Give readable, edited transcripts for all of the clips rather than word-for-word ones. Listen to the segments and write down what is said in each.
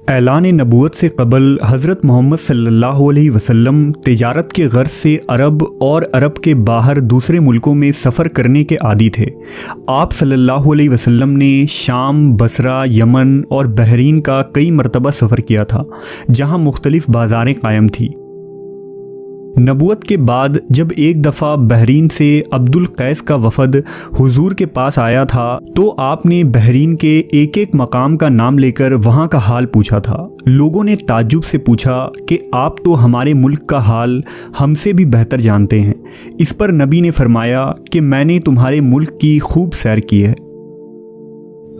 اعلان نبوت سے قبل حضرت محمد صلی اللہ علیہ وسلم تجارت کے غرض سے عرب اور عرب کے باہر دوسرے ملکوں میں سفر کرنے کے عادی تھے۔ آپ صلی اللہ علیہ وسلم نے شام، بصرہ، یمن اور بحرین کا کئی مرتبہ سفر کیا تھا، جہاں مختلف بازاریں قائم تھیں۔ نبوت کے بعد جب ایک دفعہ بحرین سے عبد القیس کا وفد حضور کے پاس آیا تھا تو آپ نے بحرین کے ایک ایک مقام کا نام لے کر وہاں کا حال پوچھا تھا۔ لوگوں نے تعجب سے پوچھا کہ آپ تو ہمارے ملک کا حال ہم سے بھی بہتر جانتے ہیں۔ اس پر نبی نے فرمایا کہ میں نے تمہارے ملک کی خوب سیر کی ہے۔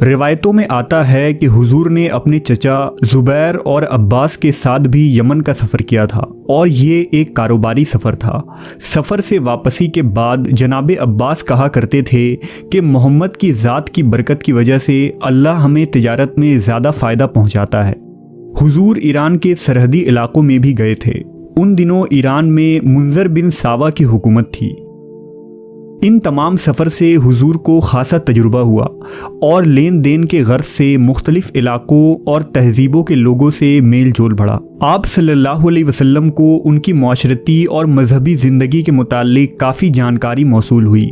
روایتوں میں آتا ہے کہ حضور نے اپنے چچا زبیر اور عباس کے ساتھ بھی یمن کا سفر کیا تھا، اور یہ ایک کاروباری سفر تھا۔ سفر سے واپسی کے بعد جناب عباس کہا کرتے تھے کہ محمد کی ذات کی برکت کی وجہ سے اللہ ہمیں تجارت میں زیادہ فائدہ پہنچاتا ہے۔ حضور ایران کے سرحدی علاقوں میں بھی گئے تھے۔ ان دنوں ایران میں منذر بن ساوا کی حکومت تھی۔ ان تمام سفر سے حضور کو خاصا تجربہ ہوا اور لین دین کے غرض سے مختلف علاقوں اور تہذیبوں کے لوگوں سے میل جول بڑھا۔ آپ صلی اللہ علیہ وسلم کو ان کی معاشرتی اور مذہبی زندگی کے متعلق کافی جانکاری موصول ہوئی۔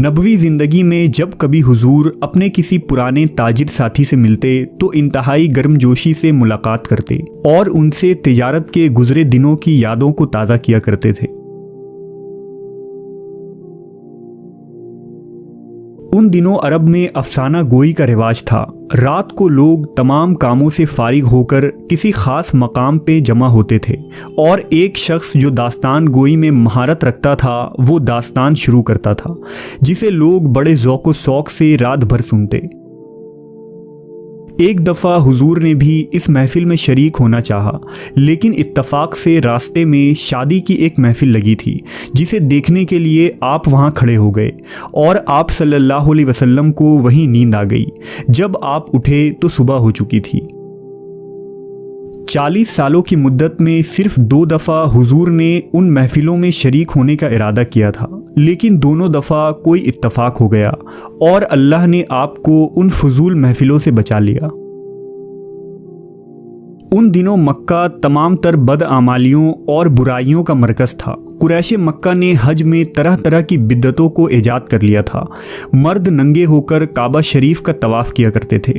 نبوی زندگی میں جب کبھی حضور اپنے کسی پرانے تاجر ساتھی سے ملتے تو انتہائی گرم جوشی سے ملاقات کرتے اور ان سے تجارت کے گزرے دنوں کی یادوں کو تازہ کیا کرتے تھے۔ ان دنوں عرب میں افسانہ گوئی کا رواج تھا۔ رات کو لوگ تمام کاموں سے فارغ ہو کر کسی خاص مقام پہ جمع ہوتے تھے اور ایک شخص جو داستان گوئی میں مہارت رکھتا تھا وہ داستان شروع کرتا تھا، جسے لوگ بڑے ذوق و شوق سے رات بھر سنتے۔ ایک دفعہ حضور نے بھی اس محفل میں شریک ہونا چاہا، لیکن اتفاق سے راستے میں شادی کی ایک محفل لگی تھی جسے دیکھنے کے لیے آپ وہاں کھڑے ہو گئے، اور آپ صلی اللہ علیہ وسلم کو وہیں نیند آ گئی۔ جب آپ اٹھے تو صبح ہو چکی تھی۔ 40 سالوں کی مدت میں صرف 2 دفعہ حضور نے ان محفلوں میں شریک ہونے کا ارادہ کیا تھا، لیکن دونوں دفعہ کوئی اتفاق ہو گیا اور اللہ نے آپ کو ان فضول محفلوں سے بچا لیا۔ ان دنوں مکہ تمام تر بدعمالیوں اور برائیوں کا مرکز تھا۔ قریش مکہ نے حج میں طرح طرح کی بدعتوں کو ایجاد کر لیا تھا۔ مرد ننگے ہو کر کعبہ شریف کا طواف کیا کرتے تھے،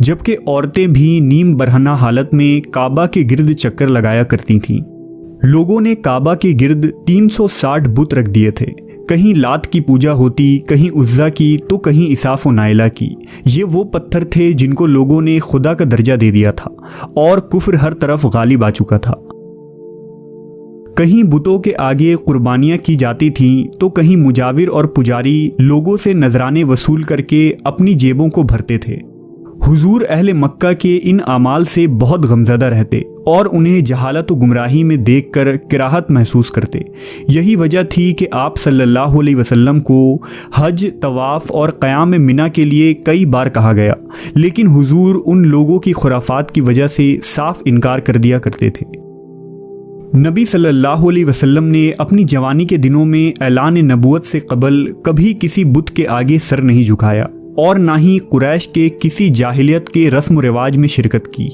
جبکہ عورتیں بھی نیم برہنہ حالت میں کعبہ کے گرد چکر لگایا کرتی تھیں۔ لوگوں نے کعبہ کے گرد 360 بت رکھ دیے تھے۔ کہیں لات کی پوجا ہوتی، کہیں عزا کی تو کہیں اساف و نائلہ کی۔ یہ وہ پتھر تھے جن کو لوگوں نے خدا کا درجہ دے دیا تھا اور کفر ہر طرف غالب آ چکا تھا۔ کہیں بتوں کے آگے قربانیاں کی جاتی تھیں تو کہیں مجاور اور پجاری لوگوں سے نذرانے وصول کر کے اپنی جیبوں کو بھرتے تھے۔ حضور اہل مکہ کے ان اعمال سے بہت غمزدہ رہتے اور انہیں جہالت و گمراہی میں دیکھ کر کراہت محسوس کرتے۔ یہی وجہ تھی کہ آپ صلی اللہ علیہ وسلم کو حج، طواف اور قیام منی کے لیے کئی بار کہا گیا، لیکن حضور ان لوگوں کی خرافات کی وجہ سے صاف انکار کر دیا کرتے تھے۔ نبی صلی اللہ علیہ وسلم نے اپنی جوانی کے دنوں میں اعلان نبوت سے قبل کبھی کسی بت کے آگے سر نہیں جھکایا اور نہ ہی قریش کے کسی جاہلیت کے رسم و رواج میں شرکت کی۔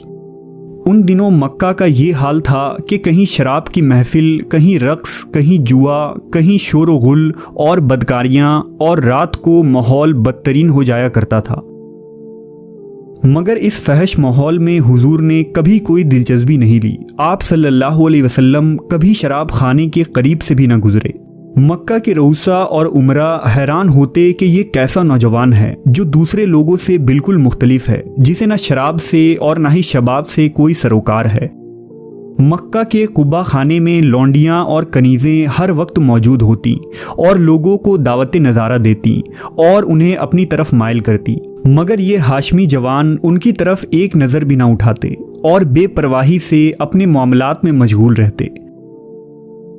ان دنوں مکہ کا یہ حال تھا کہ کہیں شراب کی محفل، کہیں رقص، کہیں جوا، کہیں شور و غل اور بدکاریاں، اور رات کو ماحول بدترین ہو جایا کرتا تھا۔ مگر اس فحش ماحول میں حضور نے کبھی کوئی دلچسپی نہیں لی۔ آپ صلی اللہ علیہ وسلم کبھی شراب خانے کے قریب سے بھی نہ گزرے۔ مکہ کے رؤسا اور عمرا حیران ہوتے کہ یہ کیسا نوجوان ہے جو دوسرے لوگوں سے بالکل مختلف ہے، جسے نہ شراب سے اور نہ ہی شباب سے کوئی سروکار ہے۔ مکہ کے قبا خانے میں لونڈیاں اور کنیزیں ہر وقت موجود ہوتی اور لوگوں کو دعوت نظارہ دیتی اور انہیں اپنی طرف مائل کرتی، مگر یہ ہاشمی جوان ان کی طرف ایک نظر بھی نہ اٹھاتے اور بے پرواہی سے اپنے معاملات میں مشغول رہتے۔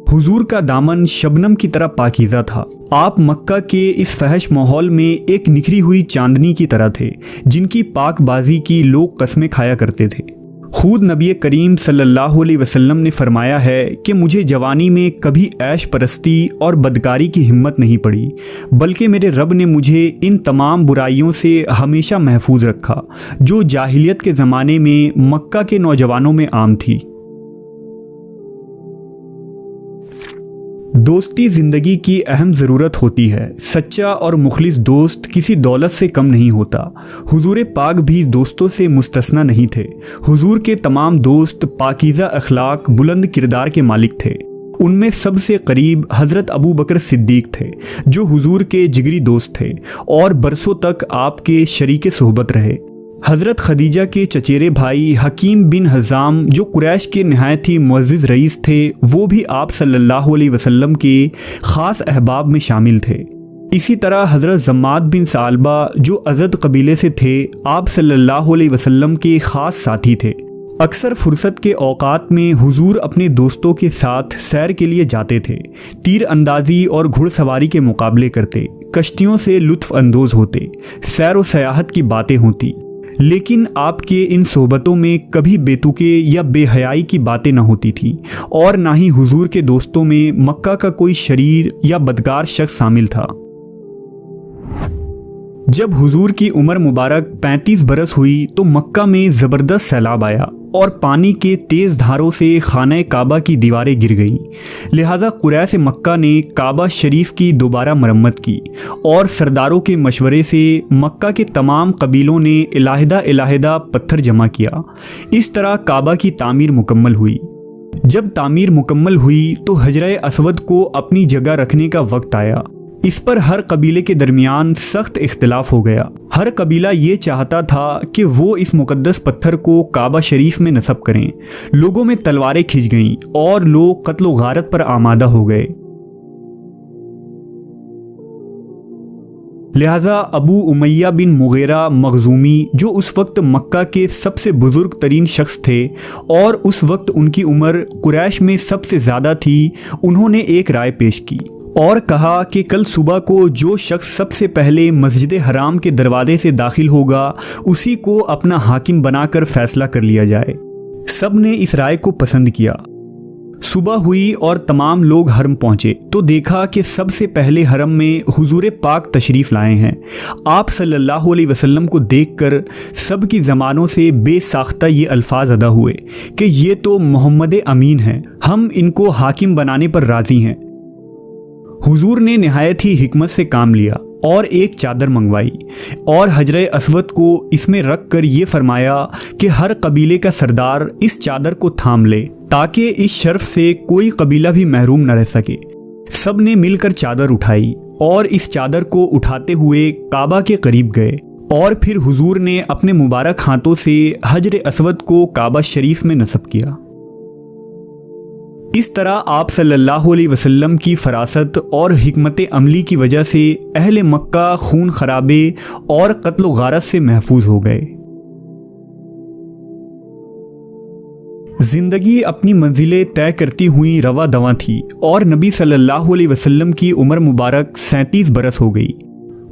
حضور کا دامن شبنم کی طرح پاکیزہ تھا۔ آپ مکہ کے اس فحش ماحول میں ایک نکھری ہوئی چاندنی کی طرح تھے، جن کی پاک بازی کی لوگ قسمیں کھایا کرتے تھے۔ خود نبی کریم صلی اللہ علیہ وسلم نے فرمایا ہے کہ مجھے جوانی میں کبھی عیش پرستی اور بدکاری کی ہمت نہیں پڑی، بلکہ میرے رب نے مجھے ان تمام برائیوں سے ہمیشہ محفوظ رکھا جو جاہلیت کے زمانے میں مکہ کے نوجوانوں میں عام تھی۔ دوستی زندگی کی اہم ضرورت ہوتی ہے۔ سچا اور مخلص دوست کسی دولت سے کم نہیں ہوتا۔ حضور پاک بھی دوستوں سے مستثنی نہیں تھے۔ حضور کے تمام دوست پاکیزہ اخلاق، بلند کردار کے مالک تھے۔ ان میں سب سے قریب حضرت ابو بکر صدیق تھے جو حضور کے جگری دوست تھے اور برسوں تک آپ کے شریک صحبت رہے۔ حضرت خدیجہ کے چچیرے بھائی حکیم بن حزام جو قریش کے نہایت ہی معزز رئیس تھے، وہ بھی آپ صلی اللہ علیہ وسلم کے خاص احباب میں شامل تھے۔ اسی طرح حضرت زماد بن ثعلبہ جو ازد قبیلے سے تھے، آپ صلی اللہ علیہ وسلم کے خاص ساتھی تھے۔ اکثر فرصت کے اوقات میں حضور اپنے دوستوں کے ساتھ سیر کے لیے جاتے تھے، تیر اندازی اور گھڑ سواری کے مقابلے کرتے، کشتیوں سے لطف اندوز ہوتے، سیر و سیاحت کی باتیں ہوتی، لیکن آپ کے ان صحبتوں میں کبھی بے تکے یا بے حیائی کی باتیں نہ ہوتی تھیں، اور نہ ہی حضور کے دوستوں میں مکہ کا کوئی شریر یا بدکار شخص شامل تھا۔ جب حضور کی عمر مبارک 35 برس ہوئی تو مکہ میں زبردست سیلاب آیا اور پانی کے تیز دھاروں سے خانہ کعبہ کی دیواریں گر گئیں، لہذا قریش مکہ نے کعبہ شریف کی دوبارہ مرمت کی اور سرداروں کے مشورے سے مکہ کے تمام قبیلوں نے علیحدہ پتھر جمع کیا۔ اس طرح کعبہ کی تعمیر مکمل ہوئی۔ جب تعمیر مکمل ہوئی تو حجرہ اسود کو اپنی جگہ رکھنے کا وقت آیا۔ اس پر ہر قبیلے کے درمیان سخت اختلاف ہو گیا۔ ہر قبیلہ یہ چاہتا تھا کہ وہ اس مقدس پتھر کو کعبہ شریف میں نصب کریں۔ لوگوں میں تلواریں کھنچ گئیں اور لوگ قتل و غارت پر آمادہ ہو گئے۔ لہذا ابو امیہ بن مغیرہ مخزومی جو اس وقت مکہ کے سب سے بزرگ ترین شخص تھے اور اس وقت ان کی عمر قریش میں سب سے زیادہ تھی، انہوں نے ایک رائے پیش کی اور کہا کہ کل صبح کو جو شخص سب سے پہلے مسجد حرام کے دروازے سے داخل ہوگا اسی کو اپنا حاکم بنا کر فیصلہ کر لیا جائے۔ سب نے اس رائے کو پسند کیا۔ صبح ہوئی اور تمام لوگ حرم پہنچے تو دیکھا کہ سب سے پہلے حرم میں حضور پاک تشریف لائے ہیں۔ آپ صلی اللہ علیہ وسلم کو دیکھ کر سب کی زبانوں سے بے ساختہ یہ الفاظ ادا ہوئے کہ یہ تو محمد امین ہیں، ہم ان کو حاکم بنانے پر راضی ہیں۔ حضور نے نہایت ہی حکمت سے کام لیا اور ایک چادر منگوائی اور حجرہ اسود کو اس میں رکھ کر یہ فرمایا کہ ہر قبیلے کا سردار اس چادر کو تھام لے تاکہ اس شرف سے کوئی قبیلہ بھی محروم نہ رہ سکے۔ سب نے مل کر چادر اٹھائی اور اس چادر کو اٹھاتے ہوئے کعبہ کے قریب گئے اور پھر حضور نے اپنے مبارک ہاتھوں سے حجر اسود کو کعبہ شریف میں نصب کیا۔ اس طرح آپ صلی اللہ علیہ وسلم کی فراست اور حکمت عملی کی وجہ سے اہل مکہ خون خرابے اور قتل و غارت سے محفوظ ہو گئے۔ زندگی اپنی منزلیں طے کرتی ہوئی رواں دواں تھی اور نبی صلی اللہ علیہ وسلم کی عمر مبارک 37 برس ہو گئی۔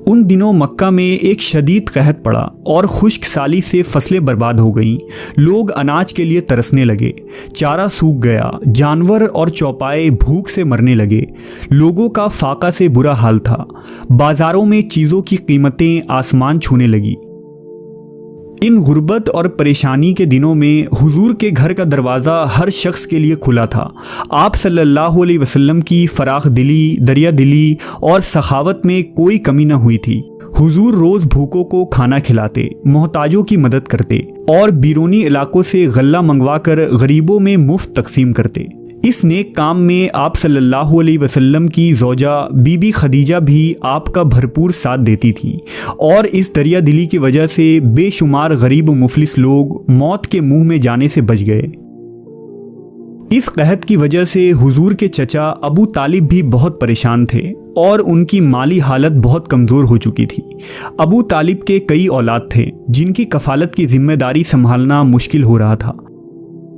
ان دنوں مکہ میں ایک شدید قحط پڑا اور خشک سالی سے فصلیں برباد ہو گئیں۔ لوگ اناج کے لیے ترسنے لگے، چارہ سوکھ گیا، جانور اور چوپائے بھوک سے مرنے لگے۔ لوگوں کا فاقہ سے برا حال تھا۔ بازاروں میں چیزوں کی قیمتیں آسمان چھونے لگی۔ ان غربت اور پریشانی کے دنوں میں حضور کے گھر کا دروازہ ہر شخص کے لیے کھلا تھا۔ آپ صلی اللہ علیہ وسلم کی فراخ دلی، دریا دلی اور سخاوت میں کوئی کمی نہ ہوئی تھی۔ حضور روز بھوکوں کو کھانا کھلاتے، محتاجوں کی مدد کرتے اور بیرونی علاقوں سے غلہ منگوا کر غریبوں میں مفت تقسیم کرتے۔ اس نیک کام میں آپ صلی اللہ علیہ وسلم کی زوجہ بی بی خدیجہ بھی آپ کا بھرپور ساتھ دیتی تھیں اور اس دریا دلی کی وجہ سے بے شمار غریب و مفلس لوگ موت کے منہ میں جانے سے بچ گئے۔ اس قحط کی وجہ سے حضور کے چچا ابو طالب بھی بہت پریشان تھے اور ان کی مالی حالت بہت کمزور ہو چکی تھی۔ ابو طالب کے کئی اولاد تھے جن کی کفالت کی ذمہ داری سنبھالنا مشکل ہو رہا تھا۔